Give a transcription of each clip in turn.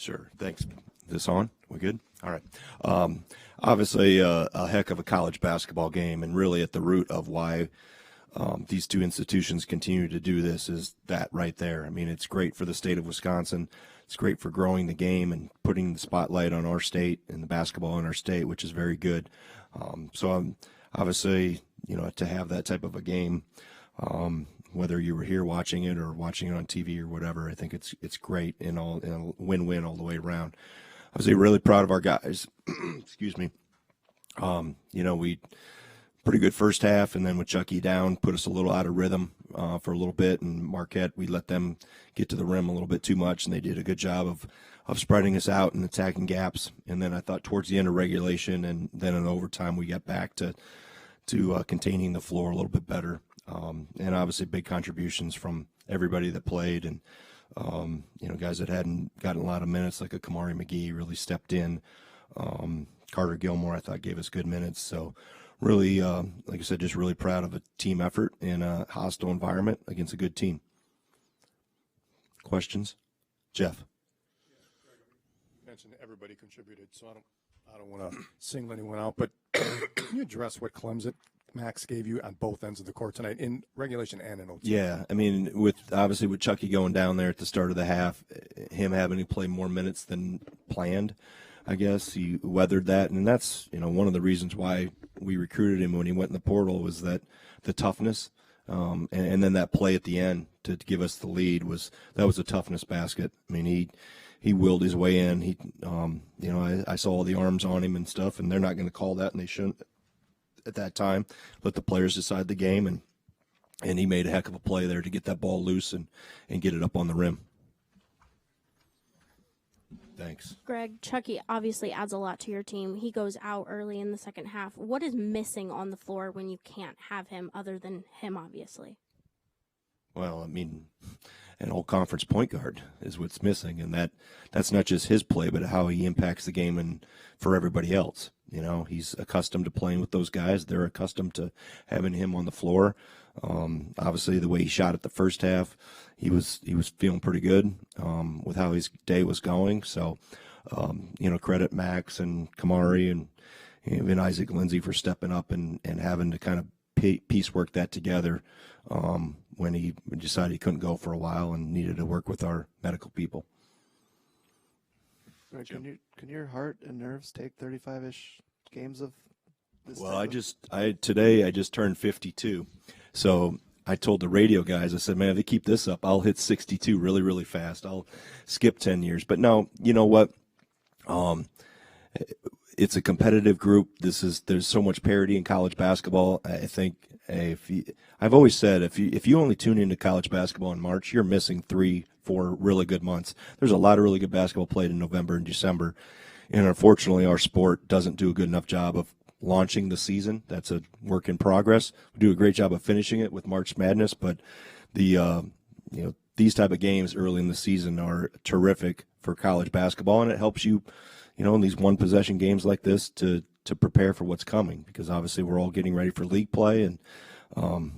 Sure. Thanks. Is this on? We good? All right. Obviously, a heck of a college basketball game, and really at the root of why these two institutions continue to do this is that right there. I mean, it's great for the state of Wisconsin. It's great for growing the game and putting the spotlight on our state and the basketball in our state, which is very good. Obviously, to have that type of a game, whether you were here watching it or watching it on TV or whatever, I think it's great and a win-win all the way around. I was really proud of our guys. Excuse me. We pretty good first half, and then with Chucky down, put us a little out of rhythm for a little bit. And Marquette, we let them get to the rim a little bit too much, and they did a good job of spreading us out and attacking gaps. And then I thought towards the end of regulation and then in overtime, we got back to containing the floor a little bit better. And obviously big contributions from everybody that played, and guys that hadn't gotten a lot of minutes, like a Kamari McGee, really stepped in. Carter Gilmore, I thought, gave us good minutes. So really, like I said, just really proud of a team effort in a hostile environment against a good team. Questions? Jeff? You mentioned everybody contributed, so I don't want to single anyone out, but can you address what Clemson Max gave you on both ends of the court tonight in regulation and in OT? Yeah, I mean, with Chucky going down there at the start of the half, him having to play more minutes than planned, I guess he weathered that, and that's one of the reasons why we recruited him when he went in the portal was that the toughness, and then that play at the end to give us the lead was a toughness basket. I mean, he willed his way in. I saw all the arms on him and stuff, and they're not going to call that, and they shouldn't at that time. Let the players decide the game, and he made a heck of a play there to get that ball loose and get it up on the rim. Thanks. Greg, Chucky obviously adds a lot to your team. He goes out early in the second half. What is missing on the floor when you can't have him other than him, obviously? Well, I mean, an all-conference point guard is what's missing, and that's not just his play, but how he impacts the game and for everybody else. He's accustomed to playing with those guys. They're accustomed to having him on the floor. Obviously, the way he shot at the first half, he was feeling pretty good with how his day was going. So, credit Max and Kamari and even Isaac Lindsey for stepping up and having to kind of piecework that together when he decided he couldn't go for a while and needed to work with our medical people. Can your heart and nerves take 35-ish games of this? Well, today I just turned 52, so I told the radio guys, I said, man, if they keep this up, I'll hit 62 really, really fast. I'll skip 10 years. But no, you know what? It's a competitive group. There's so much parity in college basketball. I think I've always said if you only tune into college basketball in March, you're missing 3-4 really good months. There's a lot of really good basketball played in November and December, and unfortunately, our sport doesn't do a good enough job of launching the season. That's a work in progress. We do a great job of finishing it with March Madness, but these type of games early in the season are terrific for college basketball, and it helps you, in these one possession games like this to prepare for what's coming, because obviously we're all getting ready for league play, and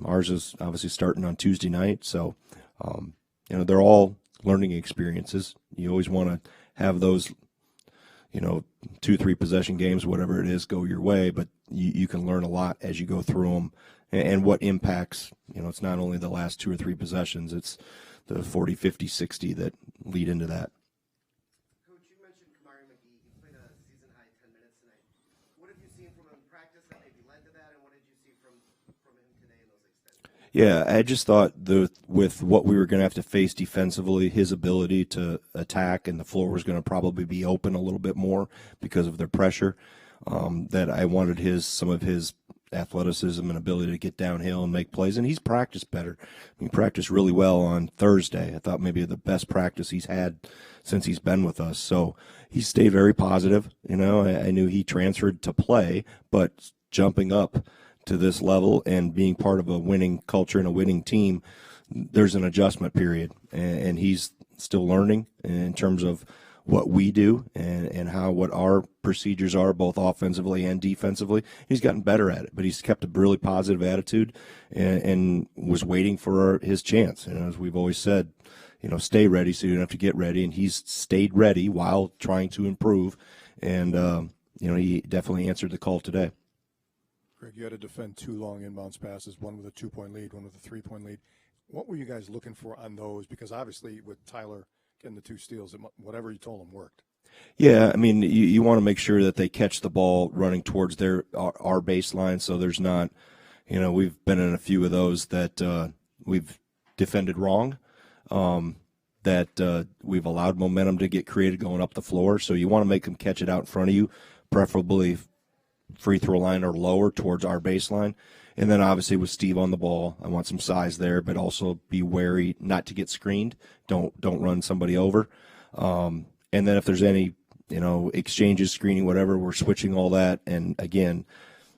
ours is obviously starting on Tuesday night. So, they're all learning experiences. You always want to have those, 2-3 possession games, whatever it is, go your way, but you can learn a lot as you go through them and what impacts, it's not only the last 2 or 3 possessions, it's the 40, 50, 60 that lead into that. Coach, you mentioned Kamari McGee. He played a season-high 10 minutes tonight. What have you seen from him in practice that maybe led to that, and what did you see from him today in those extended? Yeah, I just thought with what we were going to have to face defensively, his ability to attack and the floor was going to probably be open a little bit more because of their pressure, that I wanted some of his athleticism and ability to get downhill and make plays, and he's practiced better. He practiced really well on Thursday. I thought maybe the best practice he's had since he's been with us. So he stayed very positive. I knew he transferred to play, but jumping up to this level and being part of a winning culture and a winning team, there's an adjustment period, and he's still learning in terms of what we do and what our procedures are, both offensively and defensively. He's gotten better at it, but he's kept a really positive attitude and was waiting for his chance. And as we've always said, stay ready so you don't have to get ready. And he's stayed ready while trying to improve. And, he definitely answered the call today. Greg, you had to defend 2 long inbounds passes, one with a 2-point lead, one with a 3-point lead. What were you guys looking for on those? Because obviously with Tyler getting the 2 steals, whatever you told him worked. Yeah, I mean, you want to make sure that they catch the ball running towards our baseline, so there's not, we've been in a few of those that we've defended wrong, that we've allowed momentum to get created going up the floor, so you want to make them catch it out in front of you, preferably free throw line or lower towards our baseline. And then obviously with Steve on the ball, I want some size there, but also be wary not to get screened. Don't run somebody over. And then if there's any, exchanges, screening, whatever, we're switching all that. And again,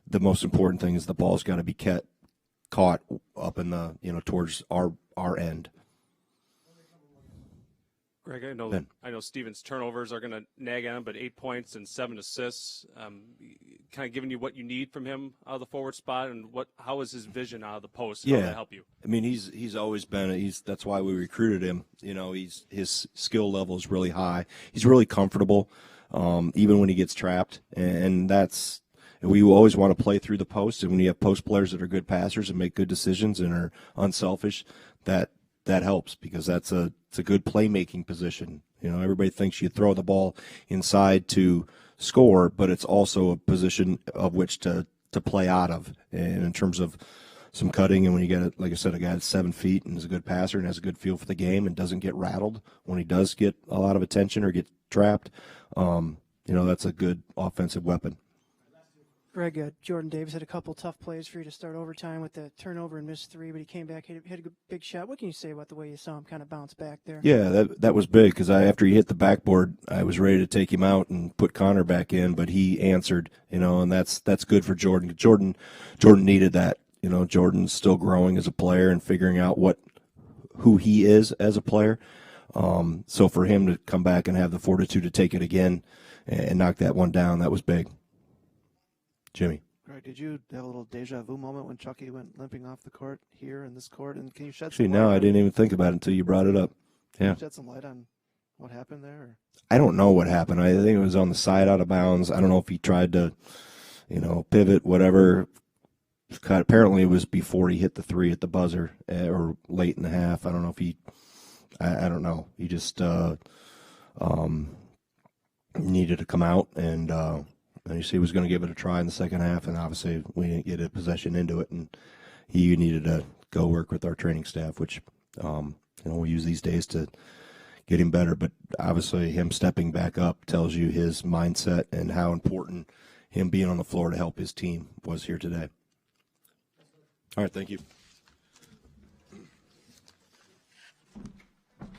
the most important thing is the ball's got to be caught up in the, towards our end. Greg, I know Steven's turnovers are going to nag on him, but 8 points and 7 assists, kind of giving you what you need from him out of the forward spot, and how is his vision out of the post? How will that help you? I mean, he's always been that's why we recruited him. His skill level is really high. He's really comfortable, even when he gets trapped, and we always want to play through the post. And when you have post players that are good passers and make good decisions and are unselfish, that helps, because it's a good playmaking position. Everybody thinks you throw the ball inside to score, but it's also a position of which to play out of. And in terms of some cutting, and when you get, like I said, a guy that's 7 feet and is a good passer and has a good feel for the game and doesn't get rattled when he does get a lot of attention or get trapped, that's a good offensive weapon. Greg, Jordan Davis had a couple tough plays for you to start overtime with the turnover and missed 3, but he came back, hit a big shot. What can you say about the way you saw him kind of bounce back there? Yeah, that was big, because after he hit the backboard, I was ready to take him out and put Connor back in, but he answered, and that's good for Jordan. Jordan needed that. Jordan's still growing as a player and figuring out who he is as a player. So for him to come back and have the fortitude to take it again and knock that one down, that was big. Jimmy. Greg, did you have a little deja vu moment when Chucky went limping off the court here in this court? And can you shed Actually, some no, light I didn't even think about it until you brought it up. Yeah. Shed some light on what happened there? Or? I don't know what happened. I think it was on the side out of bounds. I don't know if he tried to, pivot, whatever. Apparently it was before he hit the 3 at the buzzer or late in the half. I don't know if I don't know. He just needed to come out, and you see he was going to give it a try in the second half, and obviously we didn't get a possession into it, and he needed to go work with our training staff, which we use these days to get him better. But obviously him stepping back up tells you his mindset and how important him being on the floor to help his team was here today. All right, thank you.